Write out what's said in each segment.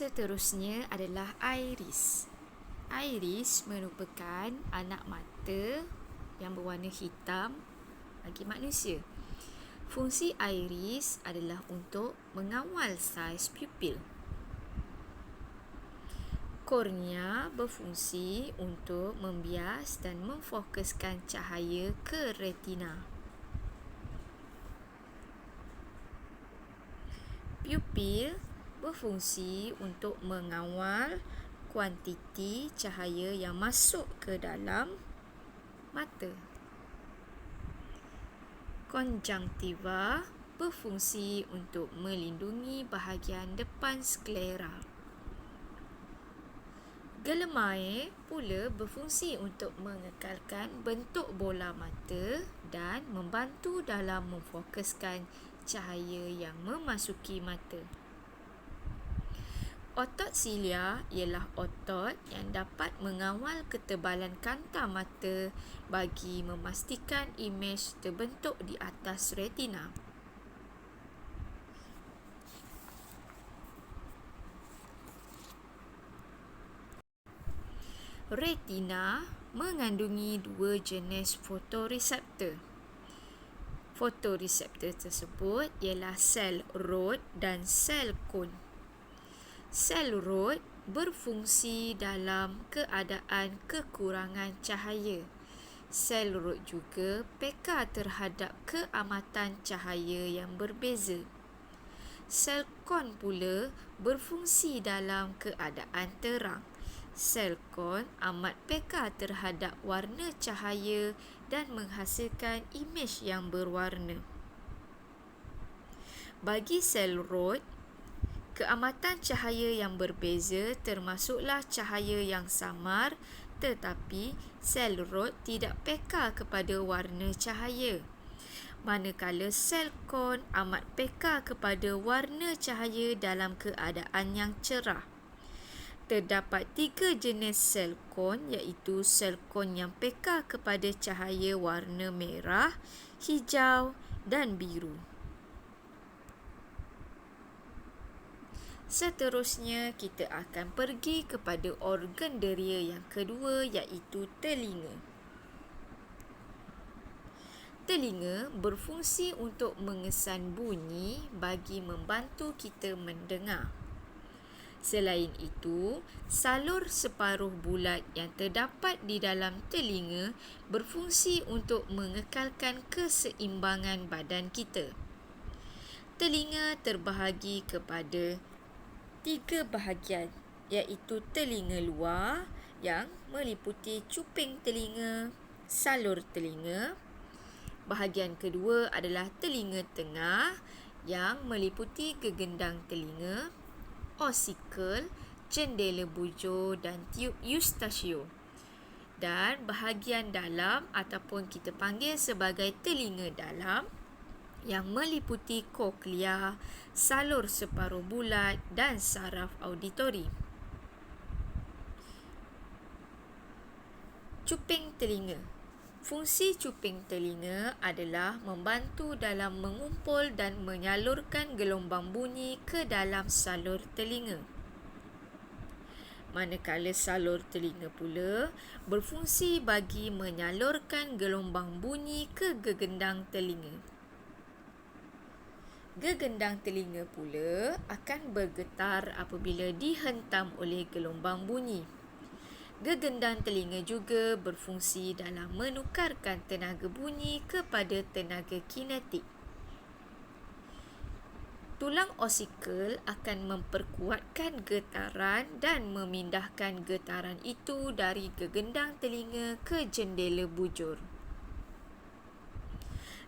Seterusnya adalah iris. Iris merupakan anak mata yang berwarna hitam bagi manusia. Fungsi iris adalah untuk mengawal saiz pupil. Kornea berfungsi untuk membias dan memfokuskan cahaya ke retina. Pupil berfungsi untuk mengawal kuantiti cahaya yang masuk ke dalam mata. Konjungtiva berfungsi untuk melindungi bahagian depan sklera. Gelemae pula berfungsi untuk mengekalkan bentuk bola mata dan membantu dalam memfokuskan cahaya yang memasuki mata. Otot silia ialah otot yang dapat mengawal ketebalan kanta mata bagi memastikan imej terbentuk di atas retina. Retina mengandungi dua jenis fotoreseptor. Fotoreseptor tersebut ialah sel rod dan sel kon. Sel rod berfungsi dalam keadaan kekurangan cahaya. Sel rod juga peka terhadap keamatan cahaya yang berbeza. Sel kon pula berfungsi dalam keadaan terang. Sel kon amat peka terhadap warna cahaya dan menghasilkan imej yang berwarna. Bagi sel rod, keamatan cahaya yang berbeza termasuklah cahaya yang samar, tetapi sel rod tidak peka kepada warna cahaya. Manakala sel kon amat peka kepada warna cahaya dalam keadaan yang cerah. Terdapat tiga jenis sel kon, iaitu sel kon yang peka kepada cahaya warna merah, hijau dan biru. Seterusnya, kita akan pergi kepada organ deria yang kedua, iaitu telinga. Telinga berfungsi untuk mengesan bunyi bagi membantu kita mendengar. Selain itu, salur separuh bulat yang terdapat di dalam telinga berfungsi untuk mengekalkan keseimbangan badan kita. Telinga terbahagi kepada tiga bahagian, iaitu telinga luar yang meliputi cuping telinga, salur telinga. Bahagian kedua adalah telinga tengah yang meliputi gegendang telinga, osikal, jendela bujur dan tiub Eustachius. Dan bahagian dalam ataupun kita panggil sebagai telinga dalam yang meliputi koklea, salur separuh bulat dan saraf auditori. Cuping telinga. Fungsi cuping telinga adalah membantu dalam mengumpul dan menyalurkan gelombang bunyi ke dalam salur telinga. Manakala salur telinga pula berfungsi bagi menyalurkan gelombang bunyi ke gegendang telinga. Gegendang telinga pula akan bergetar apabila dihentam oleh gelombang bunyi. Gegendang telinga juga berfungsi dalam menukarkan tenaga bunyi kepada tenaga kinetik. Tulang osikal akan memperkuatkan getaran dan memindahkan getaran itu dari gegendang telinga ke jendela bujur.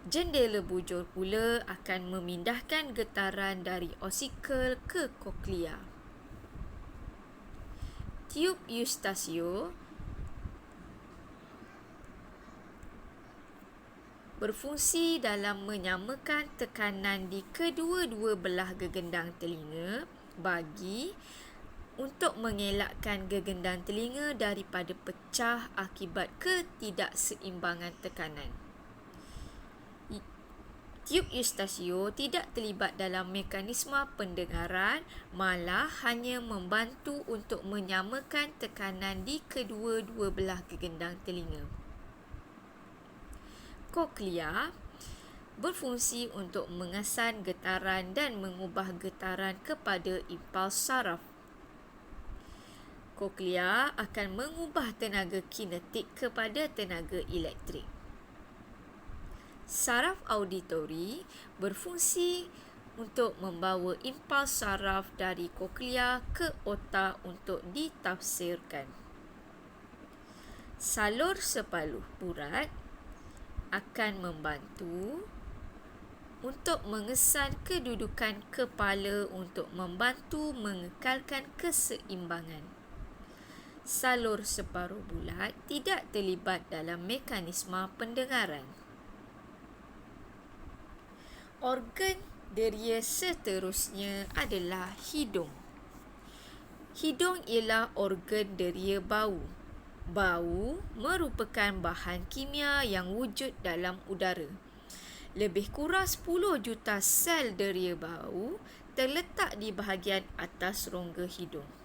Jendela bujur pula akan memindahkan getaran dari osikal ke koklea. Tiub Eustachius berfungsi dalam menyamakan tekanan di kedua-dua belah gegendang telinga untuk mengelakkan gegendang telinga daripada pecah akibat ketidakseimbangan tekanan. Tiub Eustasio tidak terlibat dalam mekanisme pendengaran, malah hanya membantu untuk menyamakan tekanan di kedua-dua belah gegendang telinga. Koklea berfungsi untuk mengesan getaran dan mengubah getaran kepada impuls saraf. Koklea akan mengubah tenaga kinetik kepada tenaga elektrik. Saraf auditori berfungsi untuk membawa impuls saraf dari koklea ke otak untuk ditafsirkan. Salur separuh urat akan membantu untuk mengesan kedudukan kepala untuk membantu mengekalkan keseimbangan. Salur separuh bulat tidak terlibat dalam mekanisme pendengaran. Organ deria seterusnya adalah hidung. Hidung ialah organ deria bau. Bau merupakan bahan kimia yang wujud dalam udara. Lebih kurang 10 juta sel deria bau terletak di bahagian atas rongga hidung.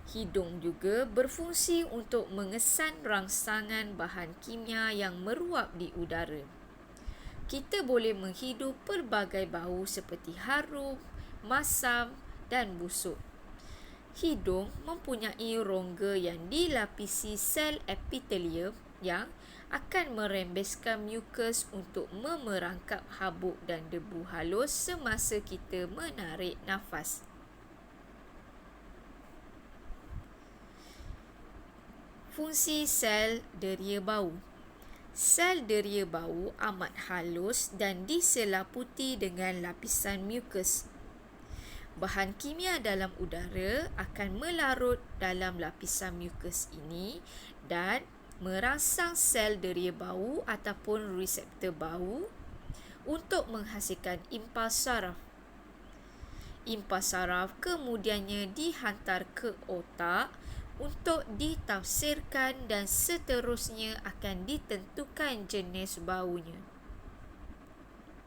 Hidung juga berfungsi untuk mengesan rangsangan bahan kimia yang meruap di udara. Kita boleh menghidu pelbagai bau seperti harum, masam dan busuk. Hidung mempunyai rongga yang dilapisi sel epitelium yang akan merembeskan mukus untuk memerangkap habuk dan debu halus semasa kita menarik nafas. Fungsi sel deria bau. Sel deria bau amat halus dan diselaputi dengan lapisan mukus. Bahan kimia dalam udara akan melarut dalam lapisan mukus ini dan merangsang sel deria bau ataupun reseptor bau untuk menghasilkan impuls saraf. Impuls saraf kemudiannya dihantar ke otak untuk ditafsirkan dan seterusnya akan ditentukan jenis baunya.